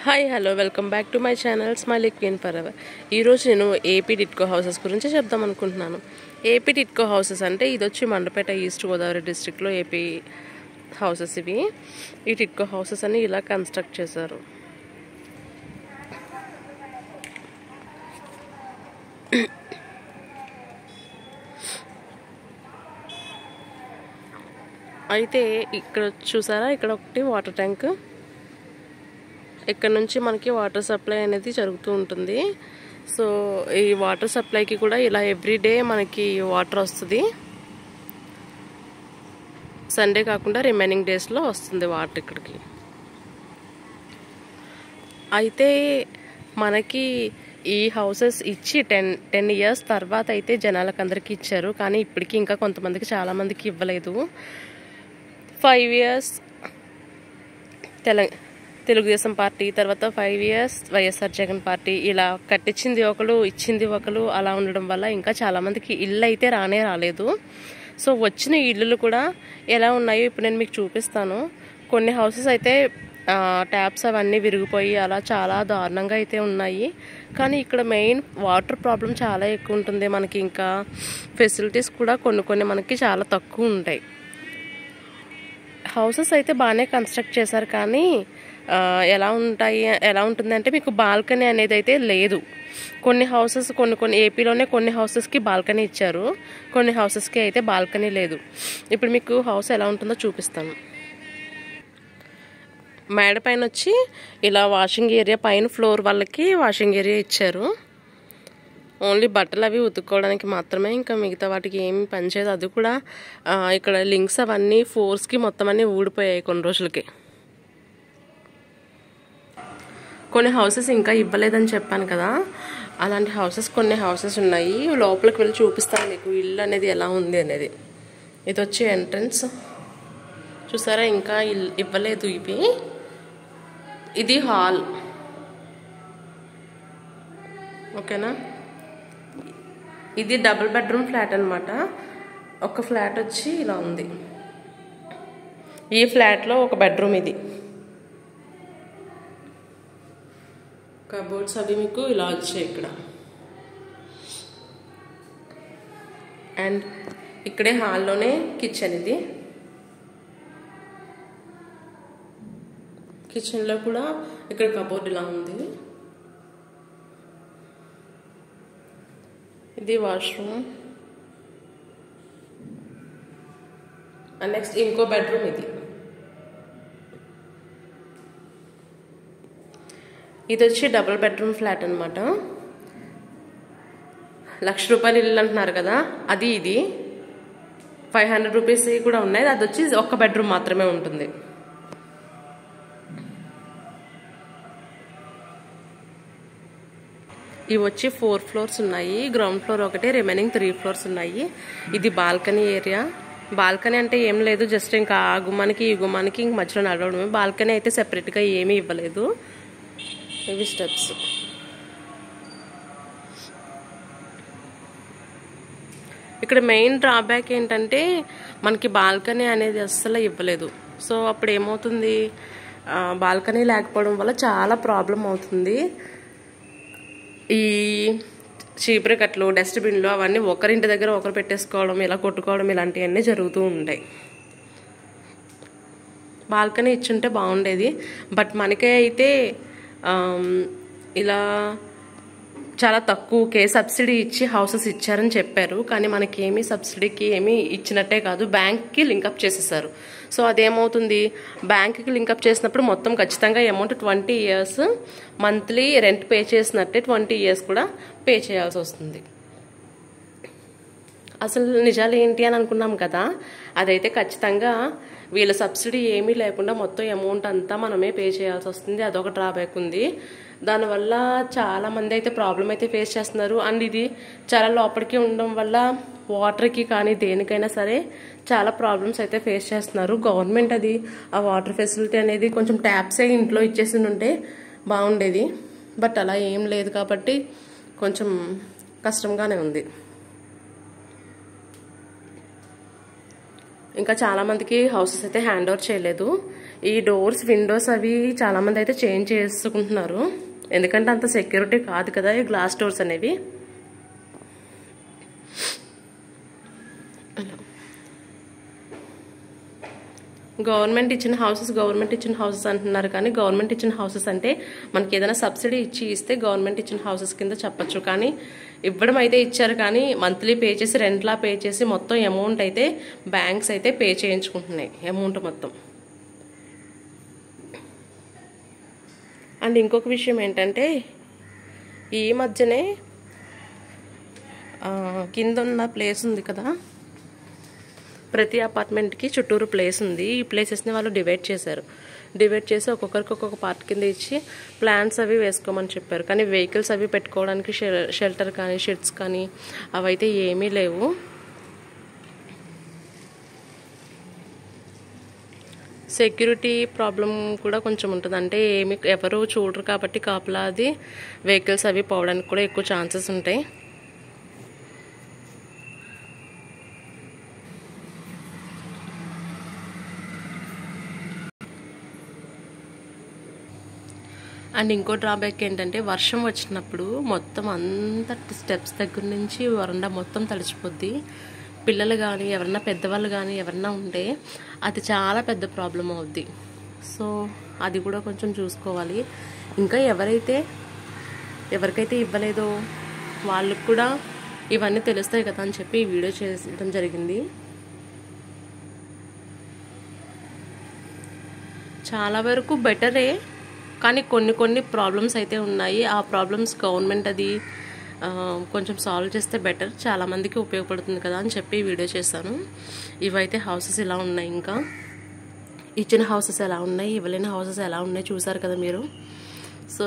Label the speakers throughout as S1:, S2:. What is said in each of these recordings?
S1: Hi hello welcome back to my channel smiley queen for ever. ఈరోజు నేను AP TIDCO houses గురించి చెప్దాం అనుకుంటున్నాను. ఏపీ టిట్కో హౌసెస్ అంటే ఇది వచ్చి మండపేట ఈస్ట్ గోదావరి డిస్ట్రిక్ట్లో ఏపీ హౌసెస్ ఇవి. ఈ టిట్కో హౌసెస్ అని ఇలా కన్స్ట్రక్ట్ చేశారు. అయితే ఇక్కడ చూసారా, ఇక్కడ ఒకటి వాటర్ ట్యాంక్, ఇక్కడ నుంచి మనకి వాటర్ సప్లై అనేది జరుగుతూ ఉంటుంది. సో ఈ వాటర్ సప్లైకి కూడా ఇలా ఎవ్రీడే మనకి వాటర్ వస్తుంది. సండే కాకుండా రిమైనింగ్ డేస్లో వస్తుంది వాటర్ ఇక్కడికి. అయితే మనకి ఈ హౌసెస్ ఇచ్చి 10 ఇయర్స్ తర్వాత అయితే జనాలకు అందరికీ ఇచ్చారు. కానీ ఇప్పటికీ ఇంకా కొంతమందికి చాలామందికి ఇవ్వలేదు. 5 ఇయర్స్ తెలుగుదేశం పార్టీ, తర్వాత 5 ఇయర్స్ వైఎస్ఆర్ జగన్ పార్టీ, ఇలా కట్టించింది ఒకరు ఇచ్చింది ఒకరు, అలా ఉండడం వల్ల ఇంకా చాలామందికి ఇల్లు అయితే రాలేదు. సో వచ్చిన ఇల్లులు కూడా ఎలా ఉన్నాయో ఇప్పుడు నేను మీకు చూపిస్తాను. కొన్ని హౌసెస్ అయితే ట్యాప్స్ అవన్నీ విరిగిపోయి అలా చాలా దారుణంగా అయితే ఉన్నాయి. కానీ ఇక్కడ మెయిన్ వాటర్ ప్రాబ్లం చాలా ఎక్కువ ఉంటుంది మనకి. ఇంకా ఫెసిలిటీస్ కూడా కొన్ని మనకి చాలా తక్కువ ఉంటాయి. హౌసెస్ అయితే బాగానే కన్స్ట్రక్ట్ చేశారు, కానీ ఎలా ఉంటుంది అంటే మీకు బాల్కనీ అనేది అయితే లేదు. కొన్ని హౌసెస్ కొన్ని ఏపీలోనే కొన్ని హౌసెస్కి బాల్కనీ ఇచ్చారు, కొన్ని హౌసెస్కి అయితే బాల్కనీ లేదు. ఇప్పుడు మీకు హౌస్ ఎలా ఉంటుందో చూపిస్తాను. మేడ పైన వచ్చి ఇలా వాషింగ్ ఏరియా, పైన ఫ్లోర్ వాళ్ళకి వాషింగ్ ఏరియా ఇచ్చారు. ఓన్లీ బట్టలు అవి ఉతుక్కోవడానికి మాత్రమే, ఇంకా మిగతా వాటికి ఏమి పనిచేయదు. అది కూడా ఇక్కడ లింక్స్ అవన్నీ ఫోర్స్కి మొత్తం అన్నీ ఊడిపోయాయి కొన్ని రోజులకి. కొన్ని హౌసెస్ ఇంకా ఇవ్వలేదని చెప్పాను కదా, అలాంటి హౌసెస్ కొన్ని హౌసెస్ ఉన్నాయి. లోపలికి వెళ్ళి చూపిస్తాను మీకు ఇల్లు అనేది ఎలా ఉంది అనేది. ఇది వచ్చి ఎంట్రన్స్ చూసారా, ఇంకా ఇవ్వలేదు ఇవి. ఇది హాల్, ఓకేనా. ఇది డబుల్ బెడ్రూమ్ ఫ్లాట్ అనమాట. ఒక ఫ్లాట్ వచ్చి ఇలా ఉంది. ఈ ఫ్లాట్లో ఒక బెడ్రూమ్, ఇది కబోర్డ్స్ అవి మీకు ఇలా వచ్చాయి ఇక్కడ. అండ్ ఇక్కడే హాల్లోనే కిచెన్. ఇది కిచెన్లో కూడా ఇక్కడ కబోర్డ్ ఇలా ఉంది. ఇది వాష్రూమ్. అండ్ నెక్స్ట్ ఇంకో బెడ్రూమ్. ఇది వచ్చి డబుల్ బెడ్రూమ్ ఫ్లాట్ అనమాట. 1,00,000 రూపాయలు ఇల్లు అంటున్నారు కదా, అది ఇది 500 రూపీస్ కూడా ఉన్నాయి. అది వచ్చి ఒక్క బెడ్రూమ్ మాత్రమే ఉంటుంది. ఇవి వచ్చి 4 ఫ్లోర్స్ ఉన్నాయి. గ్రౌండ్ ఫ్లోర్ ఒకటి, రిమైనింగ్ 3 ఫ్లోర్స్ ఉన్నాయి. ఇది బాల్కనీ ఏరియా. బాల్కనీ అంటే ఏం లేదు, జస్ట్ ఇంకా ఆ గుమ్మానికి ఈ గుమ్మానికి ఇంక మధ్యలో నడవడమే. బాల్కనీ అయితే సెపరేట్గా ఏమీ ఇవ్వలేదు. ఇవి స్టెప్స్. ఇక్కడ మెయిన్ డ్రాబ్యాక్ ఏంటంటే మనకి బాల్కనీ అనేది అస్సలు ఇవ్వలేదు. సో అప్పుడు ఏమవుతుంది, బాల్కనీ లేకపోవడం వల్ల చాలా ప్రాబ్లం అవుతుంది. ఈ చీపురు కట్లు, డస్ట్బిన్లు అవన్నీ ఒకరింటి దగ్గర ఒకరు పెట్టేసుకోవడం, ఇలా కొట్టుకోవడం, ఇలాంటివన్నీ జరుగుతూ ఉంటాయి. బాల్కనీ ఇచ్చుంటే బాగుండేది. బట్ మనకే అయితే ఇలా చాలా తక్కువకే సబ్సిడీ ఇచ్చి హౌసెస్ ఇచ్చారని చెప్పారు. కానీ మనకేమీ సబ్సిడీకి ఏమీ ఇచ్చినట్టే కాదు, బ్యాంక్కి లింకప్ చేసేసారు. సో అదేమవుతుంది, బ్యాంక్కి లింకప్ చేసినప్పుడు మొత్తం ఖచ్చితంగా amount 20 years monthly rent pay చేసినట్టే 20 ఇయర్స్ కూడా పే చేయాల్సి వస్తుంది. అసలు నిజాలు ఏంటి అని అనుకున్నాం కదా, అదైతే ఖచ్చితంగా వీళ్ళ సబ్సిడీ ఏమీ లేకుండా మొత్తం అమౌంట్ అంతా మనమే పే చేయాల్సి వస్తుంది. అదొక డ్రాబ్యాక్ ఉంది. దానివల్ల చాలామంది అయితే ప్రాబ్లం అయితే ఫేస్ చేస్తున్నారు. అండ్ ఇది చాలా లోపలికి ఉండడం వల్ల వాటర్కి కానీ దేనికైనా సరే చాలా ప్రాబ్లమ్స్ అయితే ఫేస్ చేస్తున్నారు. గవర్నమెంట్ అది ఆ వాటర్ ఫెసిలిటీ అనేది కొంచెం ట్యాప్సే ఇంట్లో ఇచ్చేసి ఉంటే బాగుండేది. బట్ అలా ఏం లేదు కాబట్టి కొంచెం కష్టంగానే ఉంది. ఇంకా చాలామందికి హౌసెస్ అయితే హ్యాండ్ ఓవర్ చేయలేదు. ఈ డోర్స్ విండోస్ అవి చాలామంది అయితే చేంజ్ చేసుకుంటున్నారు, ఎందుకంటే అంత సెక్యూరిటీ కాదు కదా ఈ గ్లాస్ డోర్స్ అనేవి. గవర్నమెంట్ ఇచ్చిన హౌసెస్ అంటున్నారు, కానీ గవర్నమెంట్ ఇచ్చిన హౌసెస్ అంటే మనకి ఏదైనా సబ్సిడీ ఇస్తే గవర్నమెంట్ ఇచ్చిన హౌసెస్ కింద చెప్పచ్చు. కానీ ఇవ్వడం అయితే ఇచ్చారు, కానీ మంత్లీ పే చేసి రెంట్లా పే చేసి మొత్తం అమౌంట్ అయితే బ్యాంక్స్ అయితే పే చేయించుకుంటున్నాయి అమౌంట్ మొత్తం. అండ్ ఇంకొక విషయం ఏంటంటే ఈ మధ్యనే కింద ఉన్న ప్లేస్ ఉంది కదా, ప్రతి అపార్ట్మెంట్కి చుట్టూరు ప్లేస్ ఉంది. ఈ ప్లేసెస్ని వాళ్ళు డివైడ్ చేసి ఒక్కొక్కరికి ఒక్కొక్క పార్ట్ కింద ఇచ్చి ప్లాంట్స్ అవి వేసుకోమని చెప్పారు. కానీ వెహికల్స్ అవి పెట్టుకోవడానికి షెల్టర్ కానీ షెడ్స్ కానీ అవైతే ఏమీ లేవు. సెక్యూరిటీ ప్రాబ్లం కూడా కొంచెం ఉంటుంది, అంటే ఎవరు చూడరు కాబట్టి కాపలా అది వెహికల్స్ అవి పోవడానికి కూడా ఎక్కువ ఛాన్సెస్ ఉంటాయి. అండ్ ఇంకో డ్రాబ్యాక్ ఏంటంటే వర్షం వచ్చినప్పుడు మొత్తం అంతా స్టెప్స్ దగ్గర నుంచి వరండా మొత్తం తడిచిపోద్ది. పిల్లలు కానీ ఎవరన్నా పెద్దవాళ్ళు కానీ ఎవరన్నా ఉంటే అది చాలా పెద్ద ప్రాబ్లం అవుద్ది. సో అది కూడా కొంచెం చూసుకోవాలి. ఇంకా ఎవరికైతే ఇవ్వలేదో వాళ్ళకు కూడా ఇవన్నీ తెలుస్తాయి కదా అని చెప్పి ఈ వీడియో చేయడం జరిగింది. చాలా వరకు బెటరే, కానీ కొన్ని ప్రాబ్లమ్స్ అయితే ఉన్నాయి. ఆ ప్రాబ్లమ్స్ గవర్నమెంట్ అది కొంచెం సాల్వ్ చేస్తే బెటర్, చాలామందికి ఉపయోగపడుతుంది కదా అని చెప్పి వీడియో చేశాను. ఇవైతే హౌసెస్ ఇలా ఉన్నాయి, ఇంకా ఇచ్చిన హౌసెస్ ఎలా ఉన్నాయి, ఇవ్వలేని హౌసెస్ ఎలా ఉన్నాయి చూసారు కదా మీరు. సో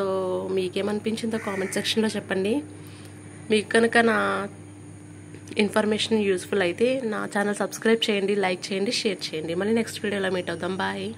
S1: మీకేమనిపించిందో కామెంట్ సెక్షన్లో చెప్పండి. మీకు కనుక నా ఇన్ఫర్మేషన్ యూస్ఫుల్ అయితే నా ఛానల్ సబ్స్క్రైబ్ చేయండి, లైక్ చేయండి, షేర్ చేయండి. మళ్ళీ నెక్స్ట్ వీడియోలో మీట్ అవుదాం. బాయ్.